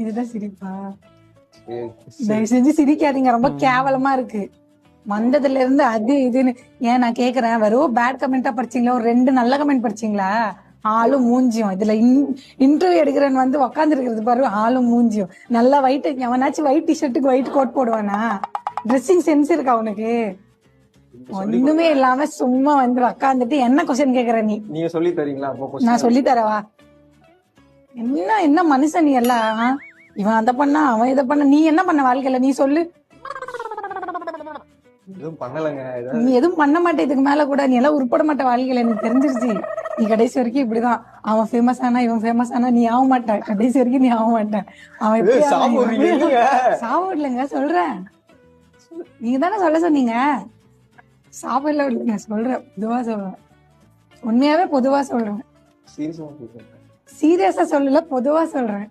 இதுதான் சிரிப்பா? சரி, தயவு செஞ்சு சிரிக்காதீங்க, ரொம்ப கேவலமா இருக்கு. வந்ததுல இருந்து அது இதுன்னு. ஏன் நான் கேக்குறேன், வெறும் பேட் கமெண்டா படிச்சீங்களா, ஒரு 2 நல்ல கமெண்ட் படிச்சீங்களா? ஆளும் மூஞ்சியும் இதுல இன்டர்வியூ எடுக்கிறேன்னு வந்து உக்காந்து இருக்கிறது பாரு, ஆளும் மூஞ்சியும் நல்லா ஒயிட். எவனாச்சும் ஒயிட் டிஷர்ட்டுக்கு ஒயிட் கோட் போடுவானா? ட்ரெஸ்ஸிங் சென்ஸ் இருக்கா உனக்கு? ஒண்ணுமே இல்லாம சும்மா வந்து உக்காந்துட்டு என்ன கொஸ்டின் கேக்குற நீ? நீங்க சொல்லி தரீங்களா? அப்போ question நான் சொல்லி தரவா? என்ன என்ன மனுஷன் நீ எல்லாம்? இவன் அதை பண்ணா, அவன் இதை பண்ண, நீ என்ன பண்ண வாழ்க்கையில நீ சொல்லு. எதுவும் பண்ணலங்க. நீ எதுவும் பண்ண மாட்டே, இதுக்கு மேல கூட நீ எல்லாம் உருப்பட மாட்ட வாழ்க்கையில, எனக்கு தெரிஞ்சிருச்சு. நீ கடைசி வரைக்கும் இப்படிதான். அவன் ஃபேமஸ் ஆனா இவன் ஃபேமஸ் ஆனா நீ ஆக மாட்ட, கடைசி வரைக்கும் நீ ஆக மாட்ட. அவன் எப்படி சாப்பிடலங்க சொல்றேன். நீங்க தானே சொல்ல சொன்னீங்க. சாப்பிடல இல்லைங்க, சொல்றேன், பொதுவா சொல்றேன், உண்மையாவே பொதுவா சொல்றேன். சீரியஸா கேக்குறேன். சீரியஸா சொல்லல, பொதுவா சொல்றேன்.